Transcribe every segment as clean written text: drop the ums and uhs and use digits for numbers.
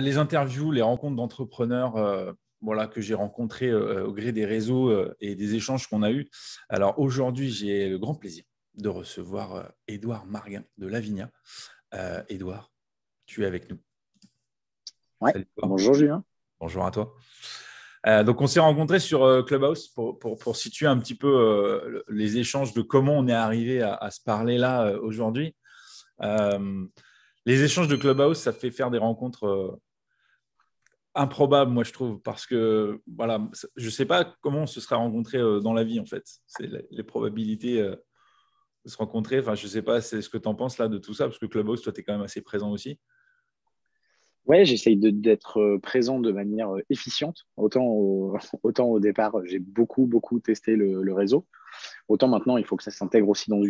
Les interviews, les rencontres d'entrepreneurs voilà, que j'ai rencontrés au gré des réseaux et des échanges qu'on a eus. Alors aujourd'hui, j'ai le grand plaisir de recevoir Édouard Marguin de Lavinia. Édouard, tu es avec nous. Ouais, Salut toi. bonjour Julien. Bonjour à toi. Donc on s'est rencontrés sur Clubhouse pour situer un petit peu les échanges de comment on est arrivé à se parler là aujourd'hui. Euh, les échanges de Clubhouse, ça fait faire des rencontres improbable, moi, je trouve, parce que voilà, je ne sais pas comment on se serait rencontré dans la vie, en fait. C'est les probabilités de se rencontrer. Enfin, je ne sais pas, c'est ce que tu en penses là de tout ça, parce que Clubhouse, toi, tu es quand même assez présent aussi. Ouais, j'essaye d'être présent de manière efficiente. Autant au départ, j'ai beaucoup testé le réseau. Autant maintenant, il faut que ça s'intègre aussi dans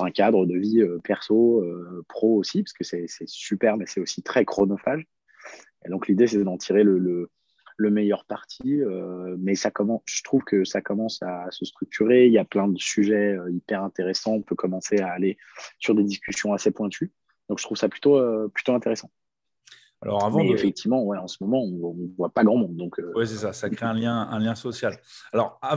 un cadre de vie perso, pro aussi, parce que c'est super, mais c'est aussi très chronophage. Et donc, l'idée, c'est d'en tirer le meilleur parti. Mais je trouve que ça commence à se structurer. Il y a plein de sujets hyper intéressants. On peut commencer à aller sur des discussions assez pointues. Donc, je trouve ça plutôt intéressant. Alors, avant Mais de. effectivement, ouais, en ce moment, on ne voit pas grand monde. Donc, Ouais, c'est ça, ça crée un lien social. Alors, ouais,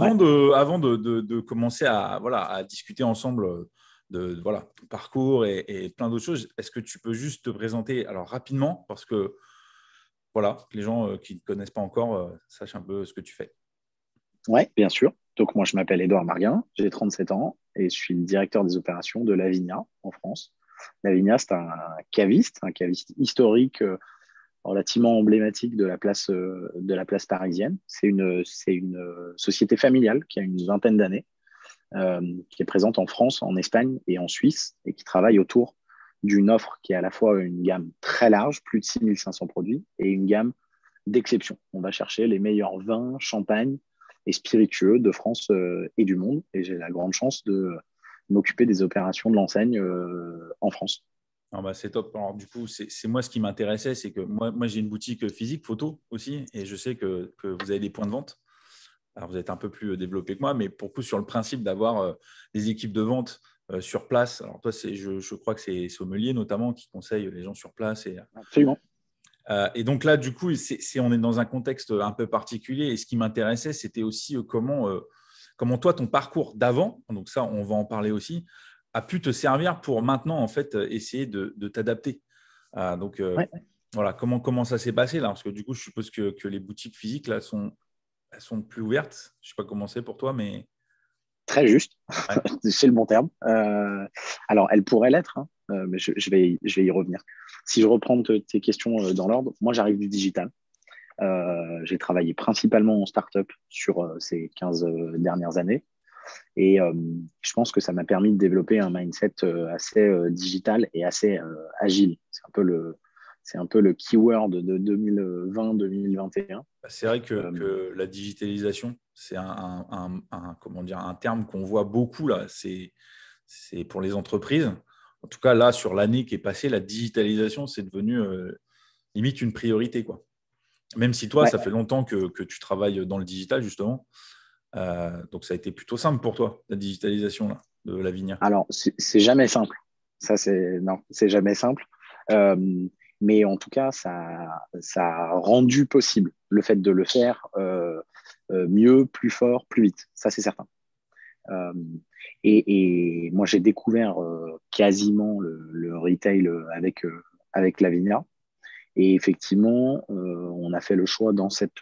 avant de commencer à, voilà, à discuter ensemble de voilà, ton parcours et plein d'autres choses, est-ce que tu peux juste te présenter alors, rapidement, parce que voilà, que les gens qui ne te connaissent pas encore sachent un peu ce que tu fais. ouais, bien sûr. Donc, moi, je m'appelle Édouard Marguin, j'ai 37 ans et je suis le directeur des opérations de Lavinia en France. Lavinia, c'est un caviste historique relativement emblématique de la place parisienne. C'est une société familiale qui a une vingtaine d'années, qui est présente en France, en Espagne et en Suisse et qui travaille autour d'une offre qui est à la fois une gamme très large, plus de 6500 produits, et une gamme d'exception. On va chercher les meilleurs vins, champagnes et spiritueux de France et du monde. Et j'ai la grande chance de m'occuper des opérations de l'enseigne en France. Ah bah, c'est top. Alors, du coup, c'est moi ce qui m'intéressait, c'est que moi j'ai une boutique physique, photo aussi, et je sais que vous avez des points de vente. Alors, vous êtes un peu plus développé que moi, mais pour coup, sur le principe d'avoir des équipes de vente sur place. Alors, toi, je crois que c'est Sommelier notamment qui conseille les gens sur place. Absolument. Et donc là, du coup, on est dans un contexte un peu particulier. Et ce qui m'intéressait, c'était aussi comment toi, ton parcours d'avant, donc ça, on va en parler aussi, a pu te servir pour maintenant, en fait, essayer de t'adapter. Donc, Ouais, voilà, comment ça s'est passé là? Parce que du coup, je suppose que les boutiques physiques, là, elles sont plus ouvertes. Je ne sais pas comment c'est pour toi, mais… très juste. Ouais. C'est le bon terme. Alors, elle pourrait l'être, hein, mais je vais y revenir. Si je reprends tes questions dans l'ordre, moi, j'arrive du digital. J'ai travaillé principalement en start-up sur ces 15 dernières années. Et je pense que ça m'a permis de développer un mindset assez digital et assez agile. C'est un peu le keyword de 2020-2021. C'est vrai Euh, que la digitalisation, c'est comment dire, un terme qu'on voit beaucoup là. C'est pour les entreprises. En tout cas, là, sur l'année qui est passée, la digitalisation, c'est devenu limite une priorité, quoi. Même si toi, ouais. ça fait longtemps que tu travailles dans le digital, justement. Donc, ça a été plutôt simple pour toi, la digitalisation là, de Lavinia. Alors, c'est jamais simple. Ça, non, c'est jamais simple. Euh, mais en tout cas, ça a rendu possible le fait de le faire mieux, plus fort, plus vite. Ça, c'est certain. Euh, et moi, j'ai découvert quasiment le retail avec Lavinia. Et effectivement, on a fait le choix dans cette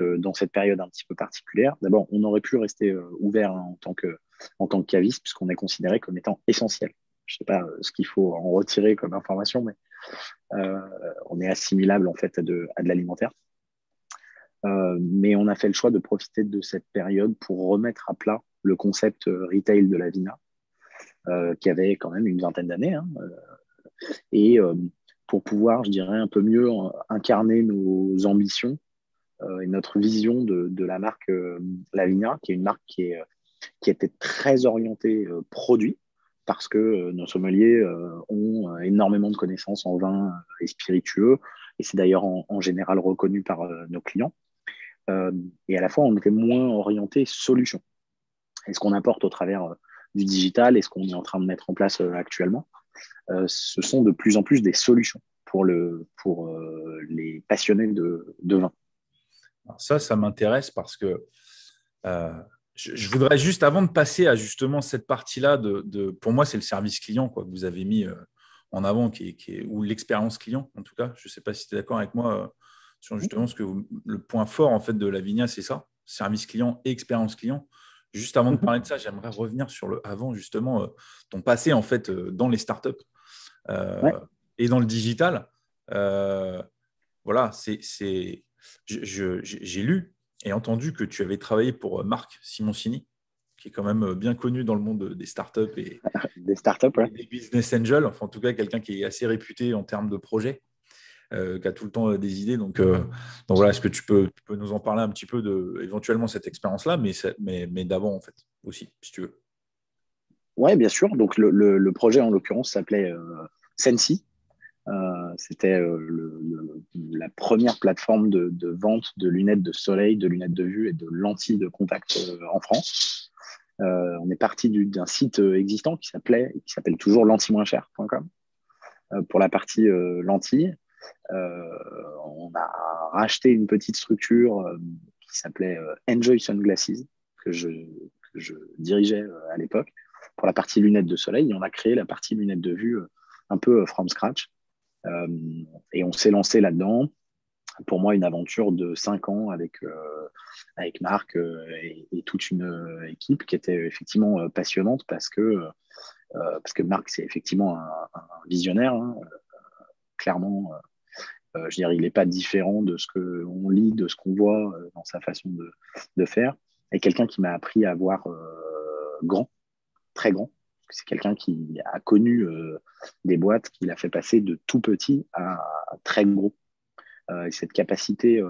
période un petit peu particulière. D'abord, on aurait pu rester ouvert, hein, en tant que caviste, puisqu'on est considéré comme étant essentiel. Je ne sais pas ce qu'il faut en retirer comme information, mais euh, on est assimilable en fait à de l'alimentaire. Mais on a fait le choix de profiter de cette période pour remettre à plat le concept retail de la Vina, qui avait quand même une vingtaine d'années, hein, et pour pouvoir, je dirais, un peu mieux incarner nos ambitions et notre vision de la marque Lavinia, qui est une marque qui était très orientée produit, parce que nos sommeliers ont énormément de connaissances en vin et spiritueux, et c'est d'ailleurs en général reconnu par nos clients. Euh, et à la fois, on était moins orienté solution. Et ce qu'on apporte au travers du digital et ce qu'on est en train de mettre en place actuellement, ce sont de plus en plus des solutions pour les passionnés de vin. Alors ça m'intéresse parce que je voudrais juste, avant de passer à justement cette partie-là, pour moi, c'est le service client quoi, que vous avez mis en avant, ou l'expérience client, en tout cas. Je ne sais pas si tu es d'accord avec moi sur justement le point fort en fait, de Lavinia, c'est ça, service client et expérience client. Juste avant de parler de ça, j'aimerais revenir sur le avant, justement, ton passé en fait, dans les startups Ouais. et dans le digital. Voilà, j'ai lu et entendu que tu avais travaillé pour Marc Simoncini, qui est quand même bien connu dans le monde des startups Des startups, ouais. et des business angels, enfin en tout cas quelqu'un qui est assez réputé en termes de projets, qui a tout le temps des idées. Donc voilà, est-ce que tu peux nous en parler un petit peu de éventuellement cette expérience-là, mais d'avant en fait aussi, si tu veux. Ouais, bien sûr. Donc le projet en l'occurrence s'appelait Sensi. C'était la première plateforme de vente de lunettes de soleil, de lunettes de vue et de lentilles de contact en France. On est parti d'un site existant qui s'appelle toujours lentillemoincher.com pour la partie lentilles. On a racheté une petite structure qui s'appelait Enjoy Sunglasses que je dirigeais à l'époque pour la partie lunettes de soleil et on a créé la partie lunettes de vue un peu from scratch. Et on s'est lancé là-dedans. Pour moi, une aventure de 5 ans avec Marc et toute une équipe qui était effectivement passionnante parce que Marc, c'est effectivement un visionnaire, hein, clairement. Je dirais, il n'est pas différent de ce qu'on lit, de ce qu'on voit dans sa façon de faire. Et quelqu'un qui m'a appris à voir grand, très grand. C'est quelqu'un qui a connu des boîtes qu'il a fait passer de tout petit à très gros. Et cette capacité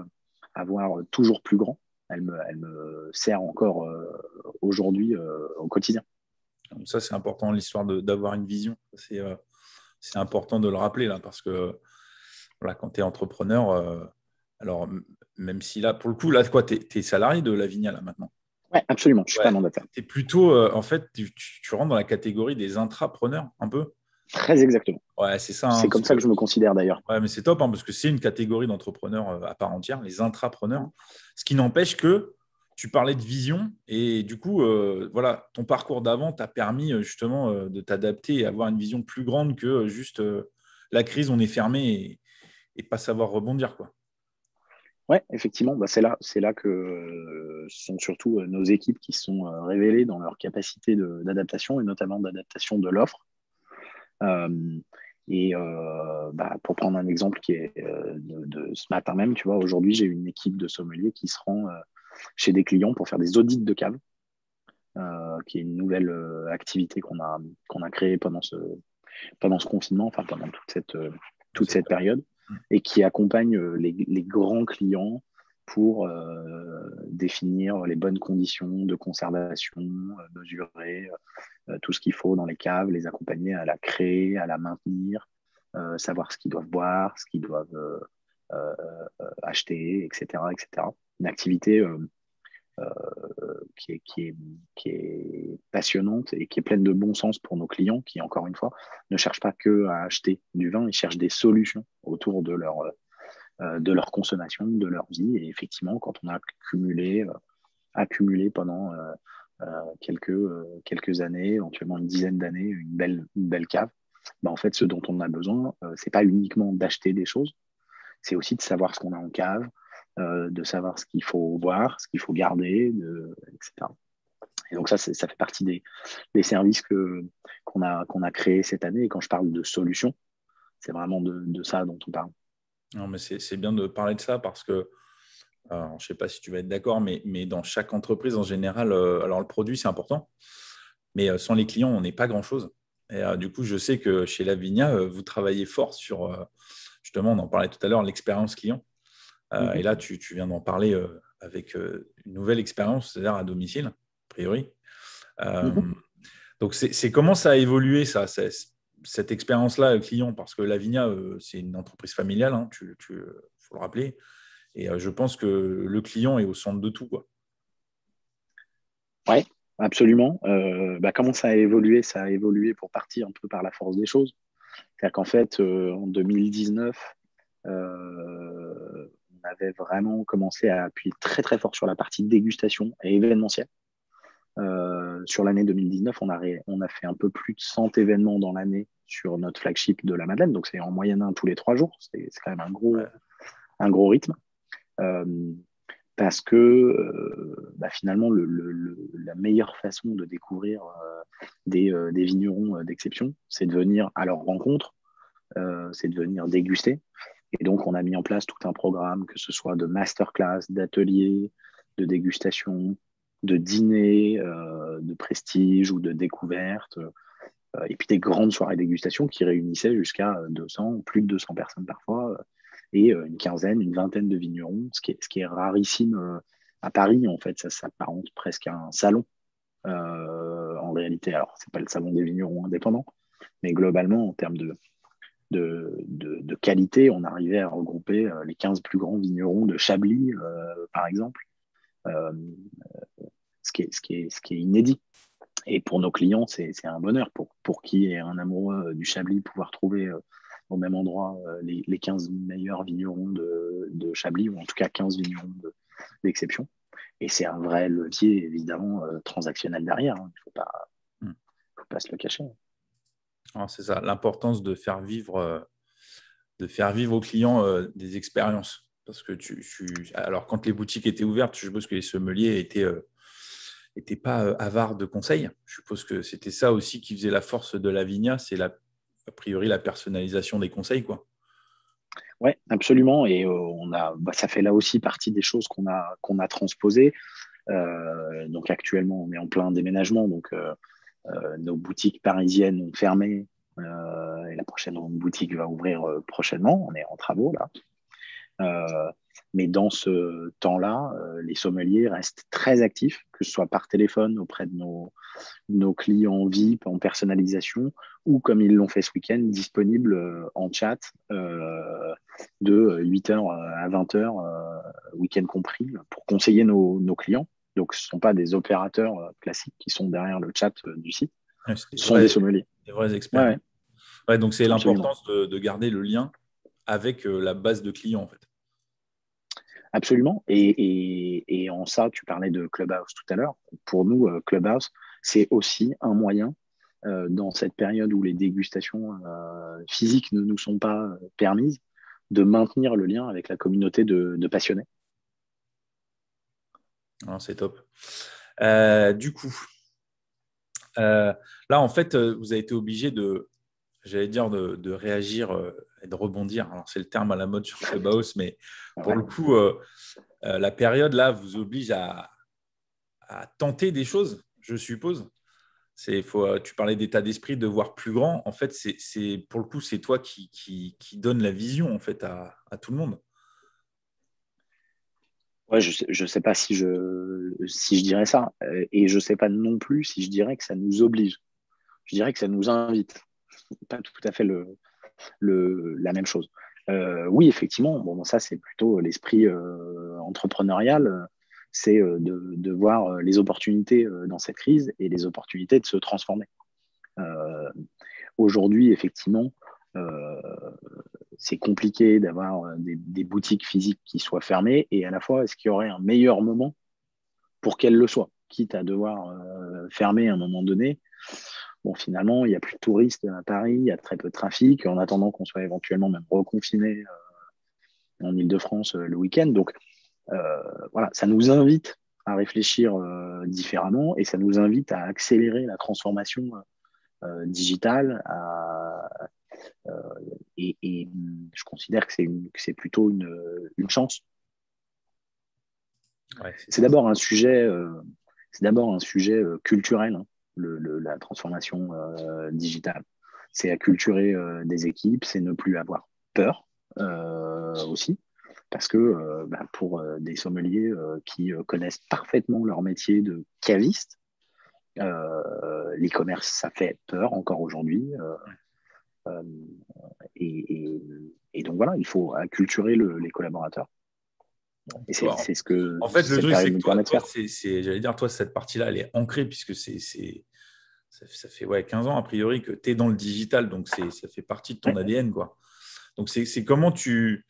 à voir toujours plus grand, elle me sert encore aujourd'hui au quotidien. Donc ça, c'est important, l'histoire d'avoir une vision. C'est important de le rappeler là, parce que voilà, quand tu es entrepreneur, alors même si là, pour le coup, là, quoi, tu es salarié de Lavinia là maintenant. Ouais, absolument, je ne suis pas Ouais, mandataire. tu es plutôt, en fait, tu rentres dans la catégorie des intrapreneurs un peu. Très exactement. Ouais, c'est ça, hein, C'est parce comme ça que je me considère d'ailleurs. ouais, mais c'est top, hein, parce que c'est une catégorie d'entrepreneurs à part entière, les intrapreneurs. Ce qui n'empêche que tu parlais de vision et du coup, voilà, ton parcours d'avant t'a permis justement de t'adapter et avoir une vision plus grande que juste la crise, on est fermé et pas savoir rebondir, quoi. Ouais, effectivement, bah c'est là que ce sont surtout nos équipes qui sont révélées dans leur capacité d'adaptation et notamment d'adaptation de l'offre. Euh, bah, pour prendre un exemple qui est de ce matin même, tu vois, aujourd'hui, j'ai une équipe de sommeliers qui se rend chez des clients pour faire des audits de cave, qui est une nouvelle activité qu'on a créée pendant ce confinement, enfin pendant toute cette période, et qui accompagne les grands clients pour définir les bonnes conditions de conservation, mesurer tout ce qu'il faut dans les caves, les accompagner à la créer, à la maintenir, savoir ce qu'ils doivent boire, ce qu'ils doivent acheter, etc., etc. Une activité qui est passionnante et qui est pleine de bon sens pour nos clients qui, encore une fois, ne cherchent pas que à acheter du vin, ils cherchent des solutions autour de leur consommation, de leur vie. Et effectivement, quand on a accumulé pendant quelques années, éventuellement une dizaine d'années, une belle cave, ben en fait, ce dont on a besoin, c'est pas uniquement d'acheter des choses, c'est aussi de savoir ce qu'on a en cave, de savoir ce qu'il faut voir, ce qu'il faut garder, etc. Et donc ça fait partie des services qu'on a créés cette année. Et quand je parle de solutions, c'est vraiment de ça dont on parle. Non, mais c'est bien de parler de ça parce que, alors, je ne sais pas si tu vas être d'accord, mais dans chaque entreprise en général, alors le produit, c'est important, mais sans les clients, on n'est pas grand-chose. Et du coup, je sais que chez Lavinia, vous travaillez fort sur, justement, on en parlait tout à l'heure, l'expérience client. Et là, tu viens d'en parler avec une nouvelle expérience, c'est-à-dire à domicile, a priori. Euh, donc, c'est comment ça a évolué, ça, cette expérience-là client? Parce que Lavinia, c'est une entreprise familiale, hein, faut le rappeler. Et je pense que le client est au centre de tout, quoi. Oui, absolument. Bah, comment ça a évolué? Ça a évolué pour partie un peu par la force des choses. C'est-à-dire qu'en fait, en 2019, on avait vraiment commencé à appuyer très très fort sur la partie dégustation et événementielle. Sur l'année 2019, on a fait un peu plus de 100 événements dans l'année sur notre flagship de la Madeleine. Donc, c'est en moyenne un tous les 3 jours. C'est quand même Ouais. un gros rythme. Euh, Parce que finalement, la meilleure façon de découvrir des vignerons d'exception, c'est de venir à leur rencontre, c'est de venir déguster. Et donc, on a mis en place tout un programme, que ce soit de masterclass, d'ateliers, de dégustation, de dîners, de prestige ou de découverte, et puis des grandes soirées dégustation qui réunissaient jusqu'à 200, plus de 200 personnes parfois, et une quinzaine, une vingtaine de vignerons, ce qui est rarissime à Paris. En fait, ça s'apparente presque à un salon en réalité. Alors, c'est pas le salon des vignerons indépendants, mais globalement, en termes de qualité, on arrivait à regrouper les 15 plus grands vignerons de Chablis, par exemple, euh, ce qui est inédit. Et pour nos clients, c'est un bonheur. Pour qui est un amoureux du Chablis, pouvoir trouver au même endroit les 15 meilleurs vignerons de Chablis, ou en tout cas 15 vignerons d'exception. Et c'est un vrai levier, évidemment, transactionnel derrière. Il ne faut pas se le cacher. Alors, c'est ça, l'importance de faire vivre aux clients des expériences. Parce que alors, quand les boutiques étaient ouvertes, je suppose que les sommeliers étaient pas avares de conseils. Je suppose que c'était ça aussi qui faisait la force de la Vigna, c'est a priori la personnalisation des conseils, quoi. Oui, absolument. Et ça fait là aussi partie des choses qu'on a transposées. Donc actuellement, on est en plein déménagement. Donc nos boutiques parisiennes ont fermé. Et la prochaine boutique va ouvrir prochainement. On est en travaux là. Mais dans ce temps-là, les sommeliers restent très actifs, que ce soit par téléphone auprès de nos clients VIP en personnalisation, ou comme ils l'ont fait ce week-end, disponibles en chat de 8h à 20h, week-end compris, pour conseiller nos clients. Donc, ce ne sont pas des opérateurs classiques qui sont derrière le chat du site, Ouais, c'est ce sont des sommeliers. des vrais experts. Ouais, Ouais, donc, c'est absolument. l'importance de garder le lien avec la base de clients, en fait. Absolument. Et en ça, tu parlais de Clubhouse tout à l'heure. Pour nous, Clubhouse, c'est aussi un moyen, dans cette période où les dégustations physiques ne nous sont pas permises, de maintenir le lien avec la communauté de passionnés. Alors, c'est top. Du coup, là, en fait, vous avez été obligé j'allais dire, de réagir et de rebondir. Alors, c'est le terme à la mode sur Clubhouse, mais pour Ouais. le coup, la période là vous oblige à tenter des choses, je suppose. Tu parlais d'état d'esprit, de voir plus grand. En fait, pour le coup, c'est toi qui donne la vision en fait à tout le monde. Ouais, je sais pas si je dirais ça. Et je sais pas non plus si je dirais que ça nous oblige. Je dirais que ça nous invite. Pas tout à fait la même chose. Oui, effectivement, bon, ça c'est plutôt l'esprit entrepreneurial, c'est de voir les opportunités dans cette crise et les opportunités de se transformer. Euh, Aujourd'hui, effectivement, euh, c'est compliqué d'avoir des boutiques physiques qui soient fermées, et à la fois, est-ce qu'il y aurait un meilleur moment pour qu'elles le soient, quitte à devoir fermer à un moment donné. Bon, finalement, il n'y a plus de touristes à Paris, il y a très peu de trafic, en attendant qu'on soit éventuellement même reconfiné en Ile-de-France le week-end. Donc, voilà, ça nous invite à réfléchir différemment, et ça nous invite à accélérer la transformation digitale. Euh, et je considère que c'est plutôt une chance. Ouais, C'est d'abord un sujet, culturel, hein, la transformation digitale. C'est acculturer des équipes, c'est ne plus avoir peur aussi, parce que pour des sommeliers qui connaissent parfaitement leur métier de caviste, l'e-commerce, ça fait peur encore aujourd'hui. Euh, et, et donc voilà, il faut acculturer les collaborateurs. Et Toi, c'est ce que en fait, le cette truc, c'est période que nous permet de faire. j'allais dire, toi, cette partie-là, elle est ancrée puisque ça fait 15 ans, a priori, que tu es dans le digital, donc ça fait partie de ton Ouais. ADN, quoi. Donc, c'est comment tu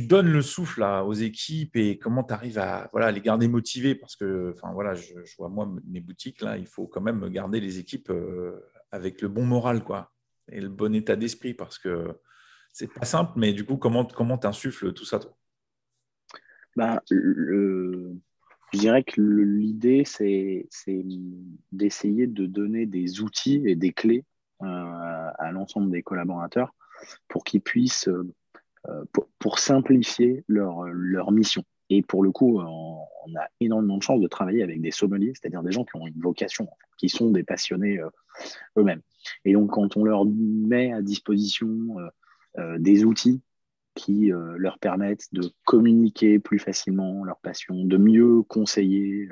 donnes le souffle là, aux équipes et comment tu arrives à voilà, les garder motivés parce que voilà, je vois moi mes boutiques là, il faut quand même garder les équipes avec le bon moral quoi, et le bon état d'esprit parce que c'est pas simple, mais du coup, comment tu insuffles tout ça toi? Bah, je dirais que l'idée, c'est d'essayer de donner des outils et des clés à l'ensemble des collaborateurs pour qu'ils puissent, pour simplifier leur mission. Et pour le coup, on a énormément de chance de travailler avec des sommeliers, c'est-à-dire des gens qui ont une vocation, en fait, qui sont des passionnés eux-mêmes. Et donc, quand on leur met à disposition des outils qui leur permettent de communiquer plus facilement leur passion, de mieux conseiller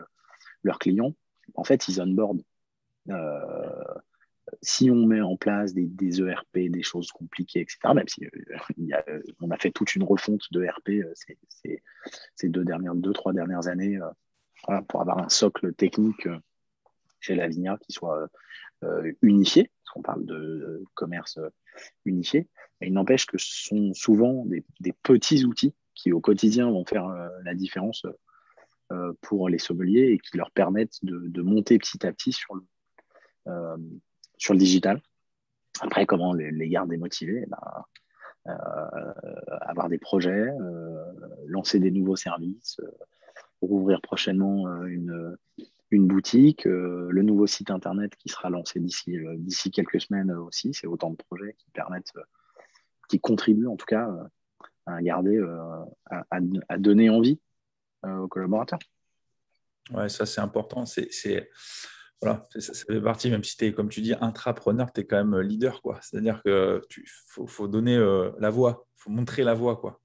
leurs clients, en fait, ils onboardent. Euh, Si on met en place des ERP, des choses compliquées, etc., même si on a fait toute une refonte de ERP ces deux, trois dernières années, voilà, pour avoir un socle technique chez Lavinia qui soit unifié, parce qu'on parle de commerce unifié. Mais il n'empêche que ce sont souvent des petits outils qui, au quotidien, vont faire la différence pour les sommeliers et qui leur permettent de monter petit à petit euh, sur le digital. Après, comment les garder motivés? Avoir des projets, lancer des nouveaux services, rouvrir prochainement une boutique, le nouveau site internet qui sera lancé d'ici quelques semaines aussi. C'est autant de projets qui permettent, qui contribuent en tout cas à garder, à donner envie aux collaborateurs. Ouais, ça c'est important. Voilà, ça fait partie, même si tu es, comme tu dis, intrapreneur, tu es quand même leader, quoi. C'est-à-dire que faut donner la voie, il faut montrer la voie, quoi.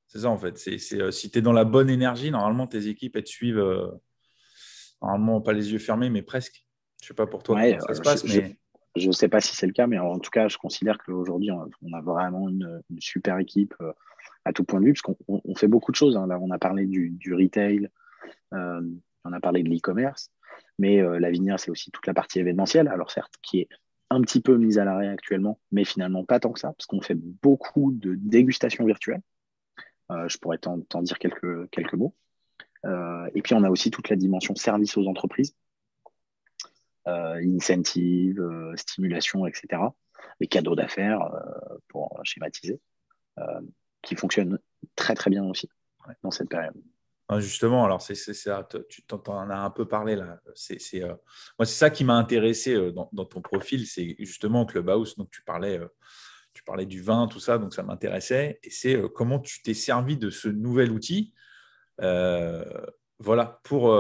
C'est ça, en fait. Si tu es dans la bonne énergie, normalement, tes équipes, elles te suivent, normalement, pas les yeux fermés, mais presque. Je sais pas pour toi Ouais, comment ça se passe, mais je sais pas si c'est le cas, mais en tout cas, je considère qu'aujourd'hui, on a vraiment une super équipe à tout point de vue, parce qu'on fait beaucoup de choses, hein. Là, on a parlé du retail, euh, on a parlé de l'e-commerce, mais Lavinia, c'est aussi toute la partie événementielle, alors certes, qui est un petit peu mise à l'arrêt actuellement, mais finalement pas tant que ça, parce qu'on fait beaucoup de dégustations virtuelles. Je pourrais t'en dire quelques mots. Et puis, on a aussi toute la dimension service aux entreprises, incentive, stimulation, etc. Les cadeaux d'affaires, pour schématiser, euh, qui fonctionnent très, très bien aussi ouais. dans cette période. Ah, justement, alors c'est ça, tu t'en as un peu parlé là. Moi, c'est ça qui m'a intéressé dans ton profil, c'est justement Clubhouse. Donc, tu parlais du vin, tout ça, donc ça m'intéressait. Et c'est comment tu t'es servi de ce nouvel outil euh, voilà, pour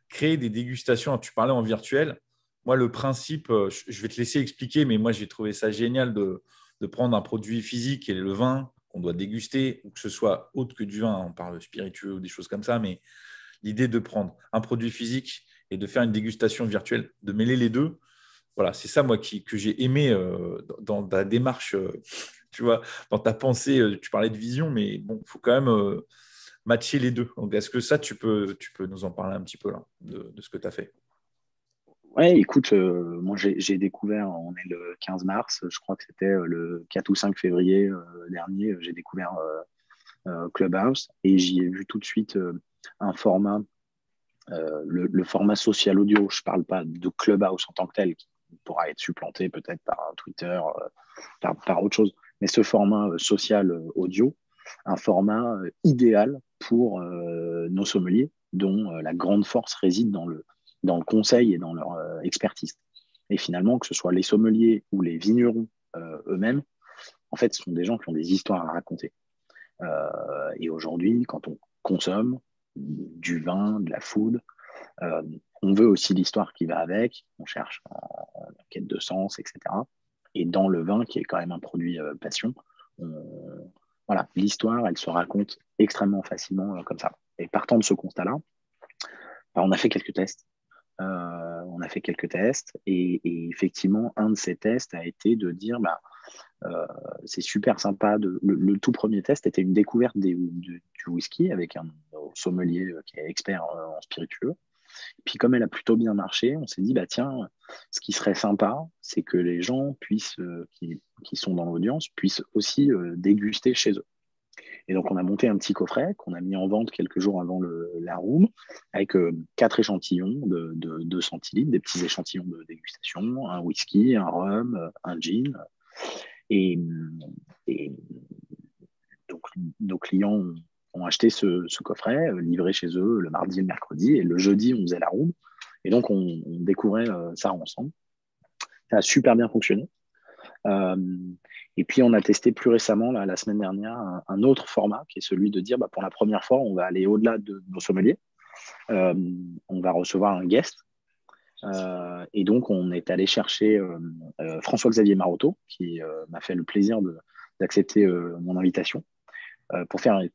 créer des dégustations. Tu parlais en virtuel. Moi, le principe, je vais te laisser expliquer, mais moi, j'ai trouvé ça génial de prendre un produit physique et le vin qu'on doit déguster, ou que ce soit autre que du vin, on parle spiritueux ou des choses comme ça, mais l'idée de prendre un produit physique et de faire une dégustation virtuelle, de mêler les deux, voilà, c'est ça, moi, que j'ai aimé dans ta démarche, tu vois, dans ta pensée. Tu parlais de vision, mais bon, il faut quand même matcher les deux. Donc, est-ce que ça, tu peux nous en parler un petit peu là, de ce que tu as fait? Ouais, écoute, moi j'ai découvert, on est le 15 mars, je crois que c'était le 4 ou 5 février dernier, j'ai découvert Clubhouse et j'y ai vu tout de suite un format, le format social audio. Je parle pas de Clubhouse en tant que tel, qui pourra être supplanté peut-être par un Twitter, par autre chose, mais ce format social audio, un format idéal pour nos sommeliers, dont la grande force réside dans le conseil et dans leur expertise. Et finalement, que ce soit les sommeliers ou les vignerons eux-mêmes, en fait, ce sont des gens qui ont des histoires à raconter. Et aujourd'hui, quand on consomme du vin, de la food, euh, on veut aussi l'histoire qui va avec, on cherche en quête de sens, etc. Et dans le vin, qui est quand même un produit passion, voilà, l'histoire, elle se raconte extrêmement facilement comme ça. Et partant de ce constat-là, on a fait quelques tests. On a fait quelques tests et effectivement, un de ces tests a été de dire, c'est super sympa. Le tout premier test était une découverte du whisky avec un sommelier qui est expert en spiritueux. Puis comme elle a plutôt bien marché, on s'est dit, bah tiens, ce qui serait sympa, c'est que les gens qui sont dans l'audience puissent aussi déguster chez eux. Et donc, on a monté un petit coffret qu'on a mis en vente quelques jours avant la room, avec 4 échantillons de centilitres, des petits échantillons de dégustation, un whisky, un rhum, un gin. Et, et donc, nos clients ont acheté ce coffret, livré chez eux le mardi et le mercredi, et le jeudi, on faisait la room. Et donc, on découvrait ça ensemble. Ça a super bien fonctionné. Euh, et puis, on a testé plus récemment, là, la semaine dernière, un autre format qui est celui de dire, bah, pour la première fois, on va aller au-delà de nos sommeliers. On va recevoir un guest. Et donc, on est allé chercher François-Xavier Marotto, qui m'a fait le plaisir d'accepter mon invitation,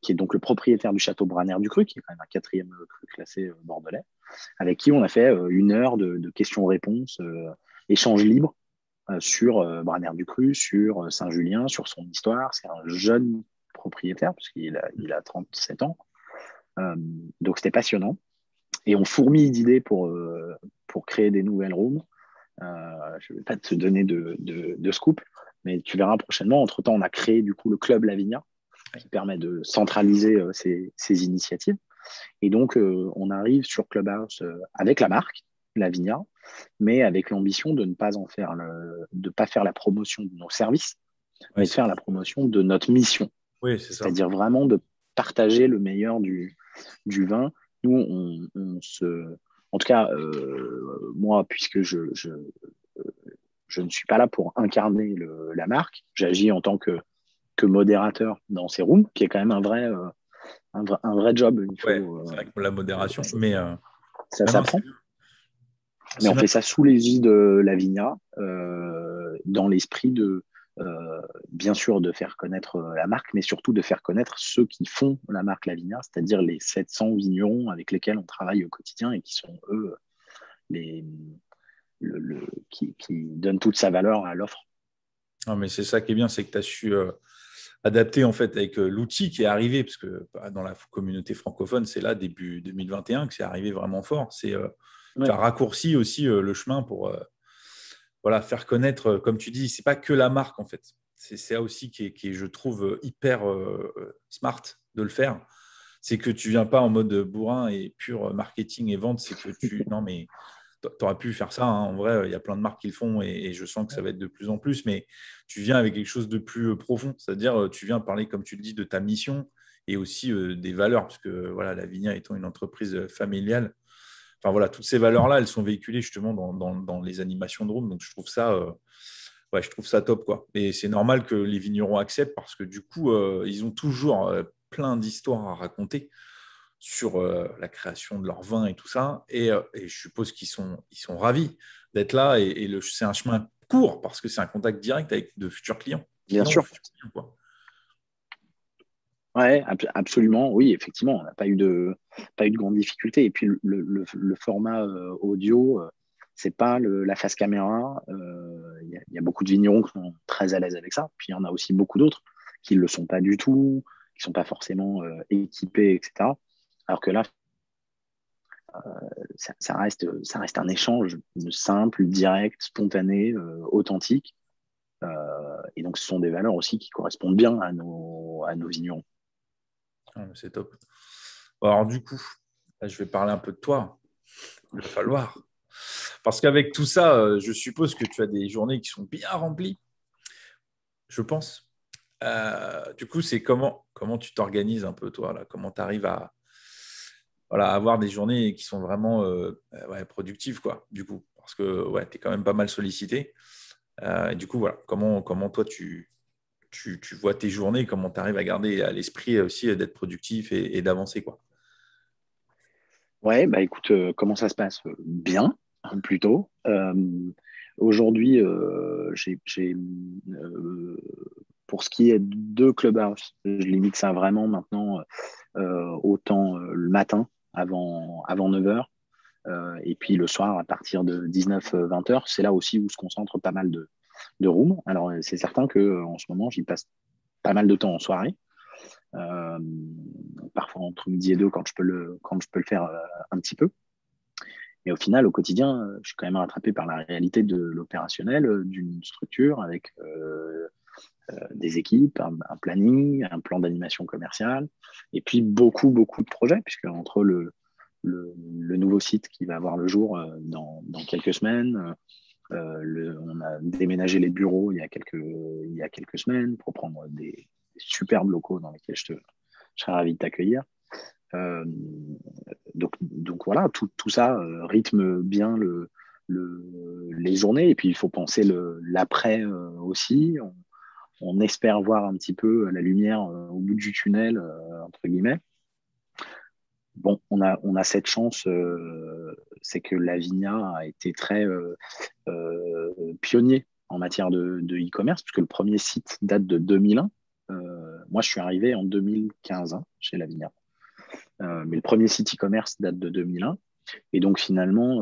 qui est donc le propriétaire du château Braner-du-Cru, qui est quand même un 4e cru classé bordelais, avec qui on a fait 1 heure de questions-réponses, échanges libres sur Braner-du-Cru, sur Saint-Julien, sur son histoire. C'est un jeune propriétaire, puisqu'il a 37 ans. Donc, c'était passionnant. Et on fourmille d'idées pour créer des nouvelles rooms. Je ne vais pas te donner de scoop, mais tu verras prochainement. Entre-temps, on a créé du coup le Club Lavinia, qui permet de centraliser ces initiatives. Et donc, on arrive sur Clubhouse avec la marque Lavinia, mais avec l'ambition de ne pas faire la promotion de nos services, mais de faire la promotion de notre mission. Oui, c'est ça. C'est-à-dire vraiment de partager le meilleur du vin. Nous, en tout cas, moi, puisque je ne suis pas là pour incarner la marque, j'agis en tant que modérateur dans ces rooms, qui est quand même un vrai job. Ouais, c'est vrai que la modération, mais ça non, s'apprend. Mais on fait ça sous l'égide de Lavinia, dans l'esprit bien sûr, de faire connaître la marque, mais surtout de faire connaître ceux qui font la marque Lavinia, c'est-à-dire les 700 vignerons avec lesquels on travaille au quotidien et qui sont, eux, qui donnent toute sa valeur à l'offre. Non, mais c'est ça qui est bien, c'est que tu as su adapter en fait avec l'outil qui est arrivé, parce que dans la communauté francophone, c'est là, début 2021, que c'est arrivé vraiment fort. Tu as raccourci aussi le chemin pour faire connaître, comme tu dis, c'est pas que la marque en fait. C'est ça aussi qui est, je trouve, hyper smart de le faire. C'est que tu viens pas en mode bourrin et pur marketing et vente, c'est que non mais tu aurais pu faire ça. Hein. En vrai, il y a plein de marques qui le font et je sens que ça va être de plus en plus. Mais tu viens avec quelque chose de plus profond. C'est-à-dire, tu viens parler, comme tu le dis, de ta mission et aussi des valeurs. Parce que voilà, Lavinia étant une entreprise familiale, enfin voilà, toutes ces valeurs-là, elles sont véhiculées justement dans les animations de room. Donc, je trouve ça top, quoi. Et c'est normal que les vignerons acceptent parce que du coup, ils ont toujours plein d'histoires à raconter sur la création de leur vin et tout ça. Et je suppose qu'ils sont ravis d'être là. Et c'est un chemin court parce que c'est un contact direct avec de futurs clients. Bien sûr. Quoi. Ouais, absolument. Oui, effectivement, on n'a pas eu de grandes difficultés. Et puis, le format audio, c'est pas la face caméra. Il y a beaucoup de vignerons qui sont très à l'aise avec ça. Puis, il y en a aussi beaucoup d'autres qui ne le sont pas du tout, qui ne sont pas forcément équipés, etc. Alors que là, ça reste un échange simple, direct, spontané, authentique. Et donc, ce sont des valeurs aussi qui correspondent bien à nos vignerons. C'est top. Alors, du coup, là, je vais parler un peu de toi. Il va falloir. Parce qu'avec tout ça, je suppose que tu as des journées qui sont bien remplies. Je pense. Du coup, c'est comment tu t'organises un peu, toi, là? Comment tu arrives à avoir des journées qui sont vraiment productives, quoi, du coup. Parce que tu es quand même pas mal sollicité. Et du coup, voilà, comment toi, tu vois tes journées, comment tu arrives à garder à l'esprit aussi d'être productif et d'avancer, quoi. Ouais, bah écoute, comment ça se passe? Bien, plutôt. Aujourd'hui, pour ce qui est de Clubhouse, je limite ça vraiment maintenant autant le matin avant 9h, et puis le soir à partir de 19-20h. C'est là aussi où se concentre pas mal de rooms. Alors, c'est certain qu'en ce moment, j'y passe pas mal de temps en soirée. Parfois entre midi et deux quand je peux le faire un petit peu. Mais au final, au quotidien, je suis quand même rattrapé par la réalité de l'opérationnel d'une structure avec des équipes, un planning, un plan d'animation commerciale, et puis beaucoup, beaucoup de projets, puisque entre le nouveau site qui va voir le jour dans quelques semaines, on a déménagé les bureaux il y a quelques semaines pour prendre des superbes locaux dans lesquels je serais ravi de t'accueillir. Euh, donc voilà, tout ça rythme bien les journées. Et puis il faut penser l'après aussi. On espère voir un petit peu la lumière au bout du tunnel, entre guillemets. Bon, on a cette chance, c'est que Lavinia a été très pionnier en matière de e-commerce, puisque le premier site date de 2001. Moi, je suis arrivé en 2015 chez Lavinia. Mais le premier site e-commerce date de 2001. Et donc, finalement,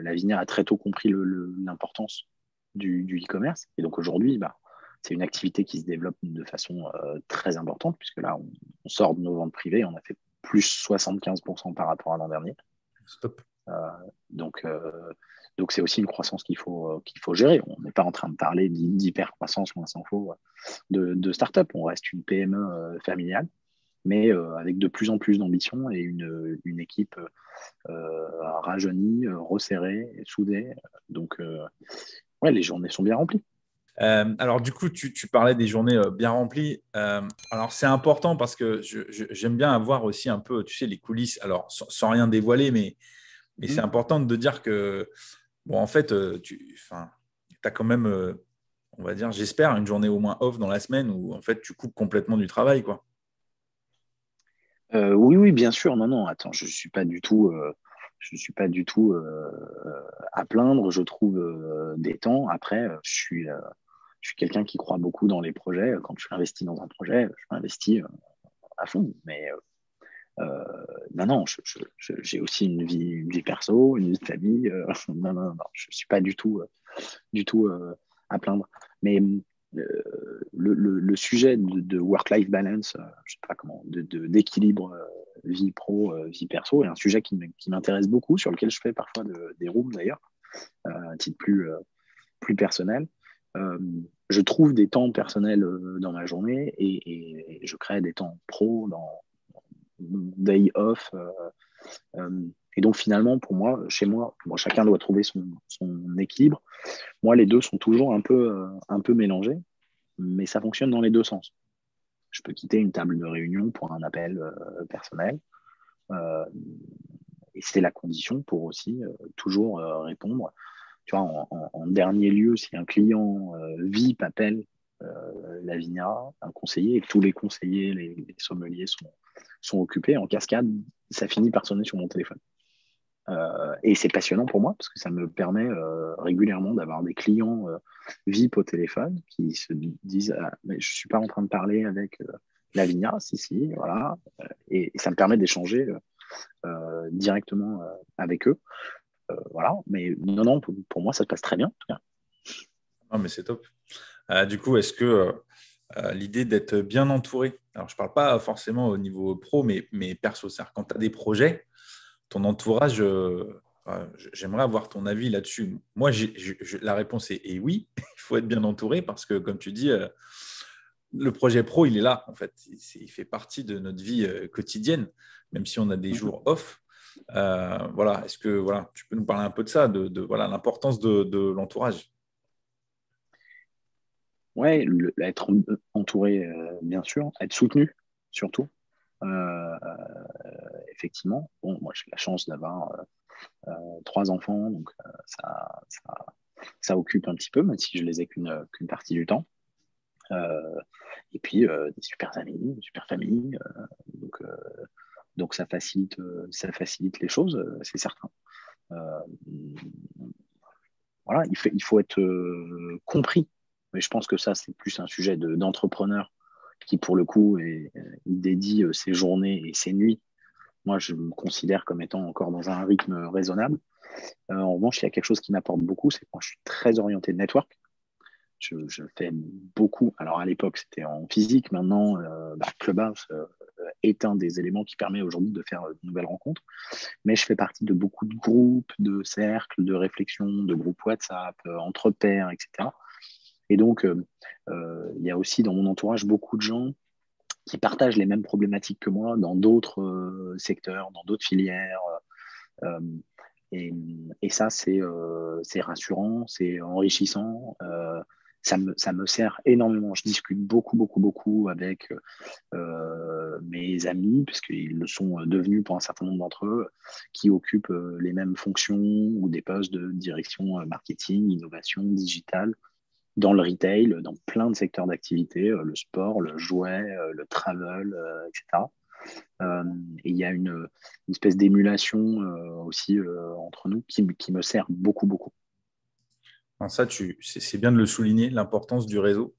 Lavinia a très tôt compris l'importance du e-commerce. Et donc, aujourd'hui, c'est une activité qui se développe de façon très importante, puisque là, on sort de nos ventes privées, on a fait plus 75% par rapport à l'an dernier. Stop. Donc, c'est aussi une croissance qu'il faut gérer. On n'est pas en train de parler d'hyper-croissance, moins s'en faut, de start-up. On reste une PME familiale, mais avec de plus en plus d'ambition et une équipe rajeunie, resserrée, soudée. Donc, ouais, les journées sont bien remplies. Alors, du coup, tu parlais des journées bien remplies. Alors, c'est important parce que j'aime bien avoir aussi un peu, tu sais, les coulisses. Alors, sans rien dévoiler, mais c'est important de dire que, bon, en fait, tu as quand même, on va dire, j'espère, une journée au moins off dans la semaine où, en fait, tu coupes complètement du travail, quoi. Oui, oui, bien sûr. Non, non, attends, je suis pas du tout à plaindre. Je trouve des temps. Après, je suis quelqu'un qui croit beaucoup dans les projets. Quand je suis investi dans un projet, je m'investis à fond. Mais non, non, j'ai aussi une vie perso, une vie de famille. Non, non, non, je suis pas du tout à plaindre. Mais le sujet de work-life balance, je sais pas comment, d'équilibre vie pro, vie perso, est un sujet qui m'intéresse beaucoup, sur lequel je fais parfois des rooms d'ailleurs, à titre plus personnel. Euh, je trouve des temps personnels dans ma journée et je crée des temps pro dans mon day off. Et donc finalement, pour moi, chez moi, bon, chacun doit trouver son équilibre. Moi, les deux sont toujours un peu mélangés, mais ça fonctionne dans les deux sens. Je peux quitter une table de réunion pour un appel personnel. Euh, et c'est la condition pour aussi toujours répondre. Tu vois, en dernier lieu, si un client VIP appelle Lavinia, un conseiller, et que tous les conseillers, les sommeliers sont occupés, en cascade, ça finit par sonner sur mon téléphone. Et c'est passionnant pour moi parce que ça me permet régulièrement d'avoir des clients VIP au téléphone qui se disent mais je ne suis pas en train de parler avec Lavinia, si, voilà. Et ça me permet d'échanger directement avec eux. Voilà. Mais non, non, pour moi, ça se passe très bien. En tout cas. Non, mais c'est top. Du coup, est-ce que l'idée d'être bien entouré, alors je ne parle pas forcément au niveau pro, mais perso, c'est-à-dire quand tu as des projets, ton entourage, j'aimerais avoir ton avis là-dessus. Moi, la réponse est oui, il faut être bien entouré parce que, comme tu dis, le projet pro, il est là, en fait. Il fait partie de notre vie quotidienne, même si on a des jours off. Voilà, est-ce que voilà, tu peux nous parler un peu de ça, voilà, l'importance de l'entourage? Ouais, être entouré, bien sûr, être soutenu, surtout. Euh, effectivement, bon, moi j'ai la chance d'avoir trois enfants, donc ça occupe un petit peu, même si je les ai qu'une partie du temps. Euh, et puis des super amis, une super famille, donc ça facilite les choses, c'est certain. Euh, voilà, il faut être compris. Mais je pense que ça, c'est plus un sujet d'entrepreneur qui, pour le coup, il dédie ses journées et ses nuits. Moi, je me considère comme étant encore dans un rythme raisonnable. En revanche, il y a quelque chose qui m'apporte beaucoup, c'est que moi, je suis très orienté de network. Je fais beaucoup. Alors, à l'époque, c'était en physique. Maintenant, Clubhouse est un des éléments qui permet aujourd'hui de faire de nouvelles rencontres. Mais je fais partie de beaucoup de groupes, de cercles, de réflexion, de groupes WhatsApp, entre pairs, etc. Et donc, il y a aussi dans mon entourage beaucoup de gens qui partagent les mêmes problématiques que moi dans d'autres secteurs, dans d'autres filières. Euh, et ça, c'est rassurant, c'est enrichissant. Ça me sert énormément. Je discute beaucoup, beaucoup, beaucoup avec mes amis, parce qu'ils le sont devenus pour un certain nombre d'entre eux, qui occupent les mêmes fonctions ou des postes de direction marketing, innovation, digital, dans le retail, dans plein de secteurs d'activité, le sport, le jouet, le travel, etc. Et il y a une espèce d'émulation aussi entre nous qui me sert beaucoup, beaucoup. Alors ça, c'est bien de le souligner, l'importance du réseau.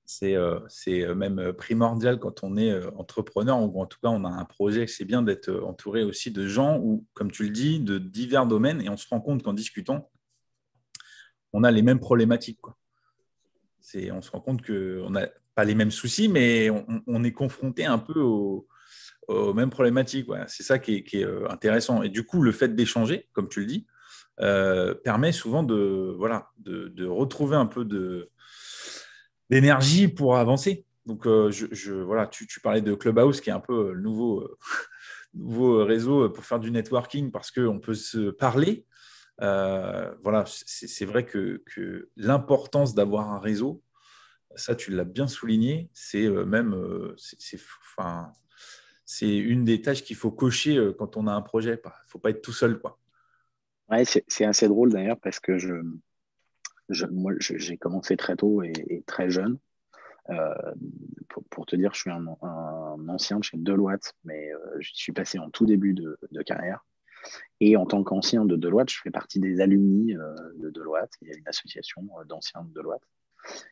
C'est même primordial quand on est entrepreneur ou en tout cas on a un projet. C'est bien d'être entouré aussi de gens ou, comme tu le dis, de divers domaines et on se rend compte qu'en discutant, on a les mêmes problématiques, quoi. On se rend compte qu'on n'a pas les mêmes soucis, mais on est confronté un peu aux mêmes problématiques. Ouais. C'est ça qui est intéressant. Et du coup, le fait d'échanger, comme tu le dis, permet souvent de retrouver un peu d'énergie pour avancer. Donc, voilà, tu parlais de Clubhouse, qui est un peu le nouveau réseau pour faire du networking parce qu'on peut se parler. Voilà, c'est vrai que l'importance d'avoir un réseau, ça, tu l'as bien souligné, c'est même, enfin, c'est une des tâches qu'il faut cocher quand on a un projet. Il ne faut pas être tout seul, quoi. Ouais, c'est assez drôle d'ailleurs parce que moi, j'ai commencé très tôt et très jeune. Euh, pour te dire, je suis un ancien de chez Deloitte, mais je suis passé en tout début de carrière. Et en tant qu'ancien de Deloitte, je fais partie des alumni de Deloitte. Il y a une association d'anciens de Deloitte.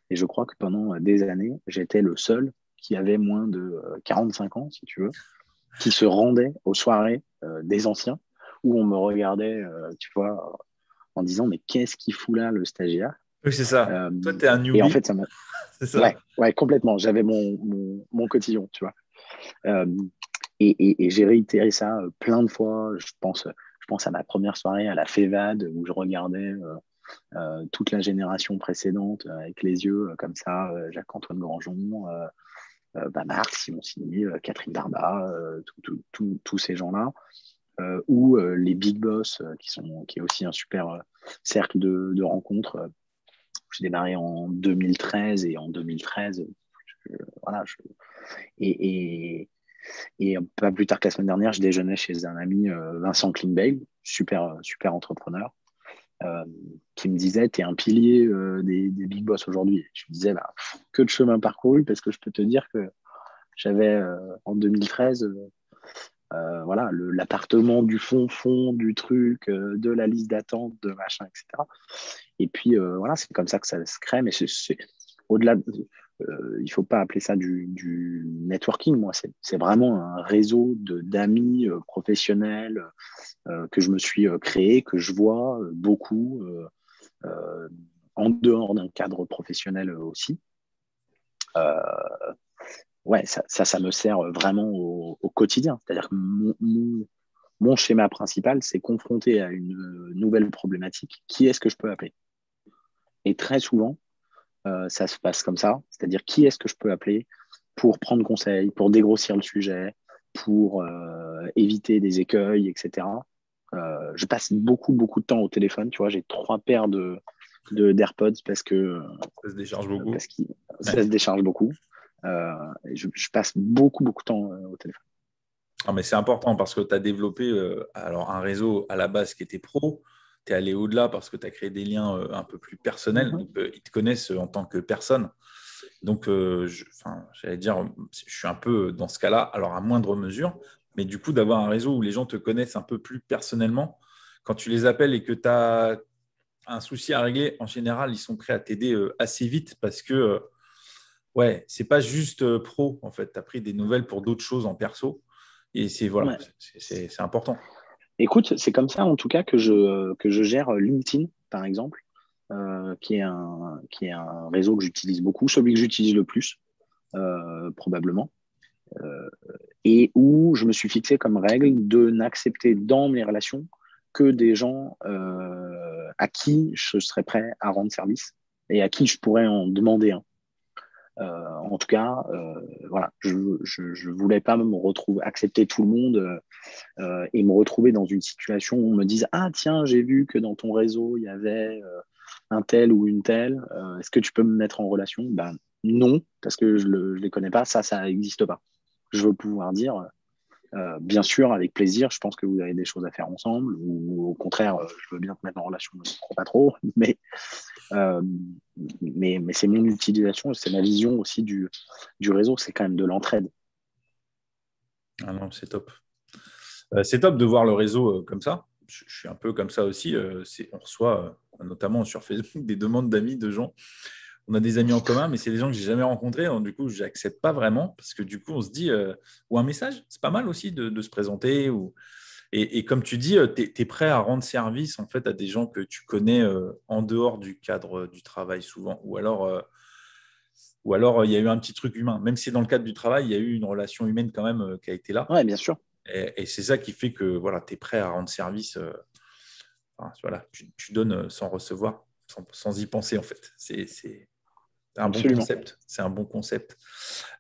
Et je crois que pendant des années, j'étais le seul qui avait moins de 45 ans, si tu veux, qui se rendait aux soirées des anciens, où on me regardait, tu vois, en disant, mais qu'est-ce qu'il fout là, le stagiaire? Oui, c'est ça. Euh, Toi, tu es un et en newbie, fait, ça m'a... c'est ça. Ouais, complètement. J'avais mon cotillon, tu vois. Euh, et j'ai réitéré ça plein de fois. Je pense à ma première soirée à la FEVAD où je regardais toute la génération précédente avec les yeux comme ça, Jacques-Antoine Granjon, Marc Simoncini, Catherine Barba, tous ces gens-là, ou les Big Boss, qui est aussi un super cercle de rencontres. J'ai démarré en 2013 et en 2013, voilà, et, et pas plus tard que la semaine dernière, je déjeunais chez un ami, Vincent Klingbeil, super entrepreneur, euh, qui me disait, tu es un pilier des big boss aujourd'hui. Je me disais, bah, que de chemin parcouru, parce que je peux te dire que j'avais en 2013 voilà, l'appartement du fond du truc, de la liste d'attente, de machin, etc. Et puis voilà, c'est comme ça que ça se crée, mais au-delà il ne faut pas appeler ça du networking. Moi, c'est vraiment un réseau d'amis professionnels que je me suis créé, que je vois beaucoup euh, en dehors d'un cadre professionnel aussi. Euh, ouais, ça me sert vraiment au quotidien. C'est-à-dire que mon schéma principal, c'est confronté à une nouvelle problématique. Qui est-ce que je peux appeler? Et très souvent, ça se passe comme ça. C'est-à-dire qui est-ce que je peux appeler pour prendre conseil, pour dégrossir le sujet, pour éviter des écueils, etc. Je passe beaucoup, beaucoup de temps au téléphone. Tu vois, j'ai 3 paires d'AirPods Ça se décharge beaucoup. parce que Ouais. ça se décharge beaucoup. Je passe beaucoup, beaucoup de temps au téléphone. Non, mais c'est important parce que tu as développé alors un réseau à la base qui était pro. Tu es allé au-delà parce que tu as créé des liens un peu plus personnels. Mhm. Donc, ils te connaissent en tant que personne. Donc, j'allais dire, je suis un peu dans ce cas-là, alors à moindre mesure, mais du coup, d'avoir un réseau où les gens te connaissent un peu plus personnellement, quand tu les appelles et que tu as un souci à régler, en général, ils sont prêts à t'aider assez vite parce que, ouais, c'est pas juste pro, en fait. Tu as pris des nouvelles pour d'autres choses en perso et voilà, Ouais. c'est important. Écoute, c'est comme ça en tout cas que je gère LinkedIn, par exemple, qui est un réseau que j'utilise beaucoup, celui que j'utilise le plus, probablement. Euh, et où je me suis fixé comme règle de n'accepter dans mes relations que des gens à qui je serais prêt à rendre service et à qui je pourrais en demander un. En tout cas, voilà, je voulais pas me retrouver, accepter tout le monde et me retrouver dans une situation où on me dise ah tiens, j'ai vu que dans ton réseau il y avait un tel ou une telle, est-ce que tu peux me mettre en relation? Ben non, parce que je les connais pas, ça n'existe pas. Je veux pouvoir dire bien sûr, avec plaisir, je pense que vous avez des choses à faire ensemble, ou au contraire, je veux bien te mettre en relation, mais pas trop, euh, mais c'est mon utilisation, c'est ma vision aussi du réseau, c'est quand même de l'entraide. Ah non, c'est top. C'est top de voir le réseau comme ça. Je suis un peu comme ça aussi. On reçoit notamment sur Facebook des demandes d'amis de gens. On a des amis en commun, mais c'est des gens que j'ai jamais rencontrés. Donc, du coup, je n'accepte pas vraiment parce que du coup, on se dit ou un message, c'est pas mal aussi de se présenter. Et comme tu dis, tu es prêt à rendre service en fait à des gens que tu connais en dehors du cadre du travail souvent, ou alors il y a eu un petit truc humain. Même si dans le cadre du travail, il y a eu une relation humaine quand même qui a été là. Ouais, bien sûr. Et c'est ça qui fait que voilà, tu es prêt à rendre service. Enfin, voilà, tu donnes sans recevoir, sans y penser en fait. C'est un bon Absolument. concept. C'est un bon concept.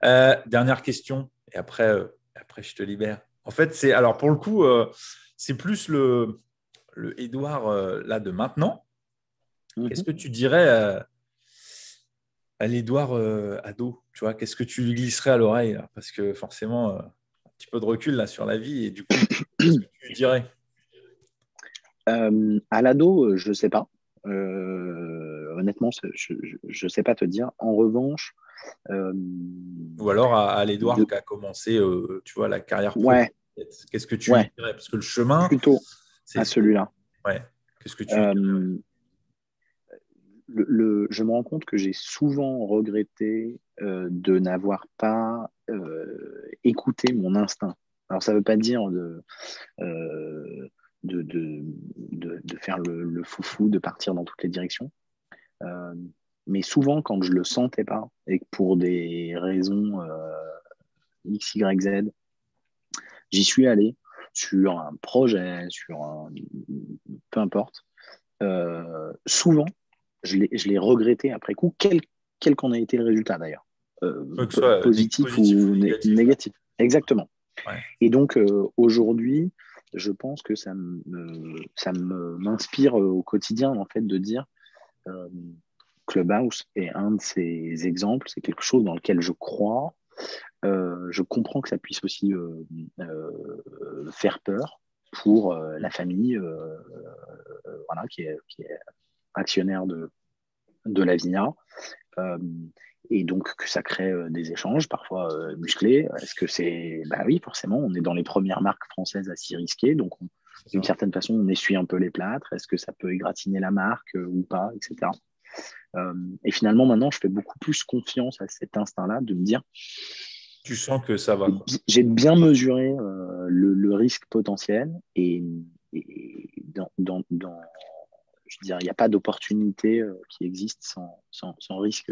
Dernière question, et après je te libère. En fait, alors pour le coup, c'est plus le Édouard là de maintenant. Qu'est-ce que tu dirais à l'Édouard ado? Tu vois, qu'est-ce que tu lui glisserais à l'oreille là? Parce que forcément, un petit peu de recul là sur la vie, et du coup, qu'est-ce que tu lui dirais? À l'ado, je ne sais pas. Honnêtement, je ne sais pas te dire. En revanche, euh, Ou alors à l'Édouard de, qui a commencé, tu vois, la carrière pro. ouais, Qu'est-ce que tu lui ouais, dirais? Parce que le chemin, plutôt c'est. à celui-là. Ouais. Qu'est-ce que tu lui dirais? Ouais. Euh, je me rends compte que j'ai souvent regretté de n'avoir pas écouté mon instinct. Alors, ça ne veut pas dire euh, de faire le foufou, de partir dans toutes les directions. Euh, mais souvent, quand je le sentais pas, et que pour des raisons X, Y, Z, j'y suis allé sur un projet, peu importe. Souvent, je l'ai regretté après coup, quel qu'en ait été le résultat d'ailleurs, Que ce soit positif positif ou ou négatif. négatif. Exactement. Ouais. Et donc, aujourd'hui, je pense que m'inspire au quotidien, en fait, de dire euh, Clubhouse est un de ces exemples, c'est quelque chose dans lequel je crois. Je comprends que ça puisse aussi faire peur pour la famille voilà, qui est actionnaire de Lavinia. Euh, et donc que ça crée des échanges parfois musclés. Est-ce que c'est... Bah oui, forcément, on est dans les premières marques françaises à s'y risquer, donc C'est d'une ça. certaine façon, on essuie un peu les plâtres. Est-ce que ça peut égratigner la marque ou pas, etc. Et finalement, maintenant, je fais beaucoup plus confiance à cet instinct-là de me dire, Tu sens que ça va, quoi. j'ai bien mesuré le risque potentiel et je veux dire, il n'y a pas d'opportunité qui existe sans risque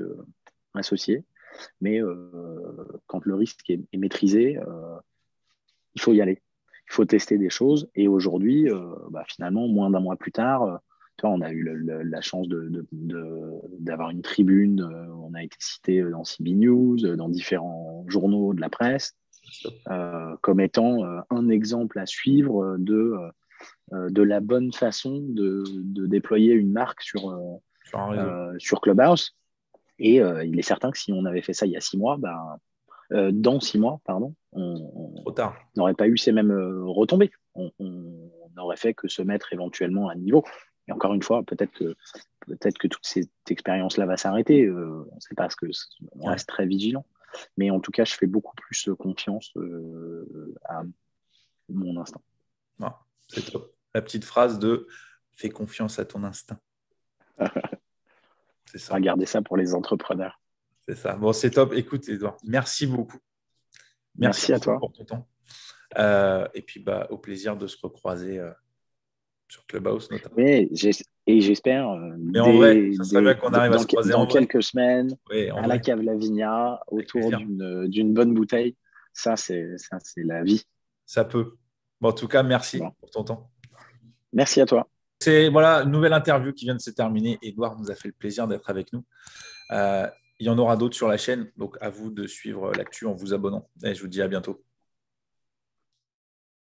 associé. Mais quand le risque est maîtrisé, il faut y aller. Il faut tester des choses. Et aujourd'hui, finalement, moins d'un mois plus tard, tu vois, on a eu la chance d'avoir une tribune. On a été cité dans CB News, dans différents journaux de la presse, comme étant un exemple à suivre de la bonne façon de déployer une marque Sur un réseau. sur Clubhouse. Et il est certain que si on avait fait ça il y a 6 mois, dans 6 mois, pardon, on Trop tard. n'aurait pas eu ces mêmes retombées. On n'aurait fait que se mettre éventuellement à niveau. Et encore une fois, peut-être que toute cette expérience-là va s'arrêter. On ne sait pas, on Ouais. reste très vigilant. Mais en tout cas, je fais beaucoup plus confiance à mon instinct. Non, c'est top. La petite phrase de fais confiance à ton instinct. C'est On va ça. garder ça pour les entrepreneurs. C'est ça. Bon, c'est top. Écoute, Edouard, merci beaucoup. Merci Merci à beaucoup toi. pour ton temps. Et puis, au plaisir de se recroiser sur Clubhouse notamment. Oui, et j'espère Mais en vrai, ça serait bien qu'on arrive à se croiser dans en vrai. quelques semaines Oui, en à la vrai, cave Lavinia avec autour plaisir. d'une bonne bouteille. Ça, c'est la vie. Ça peut. Bon, en tout cas, merci Bon. pour ton temps. Merci à toi. C'est voilà, une nouvelle interview qui vient de se terminer. Édouard nous a fait le plaisir d'être avec nous. Il y en aura d'autres sur la chaîne, donc à vous de suivre l'actu en vous abonnant. Et je vous dis à bientôt.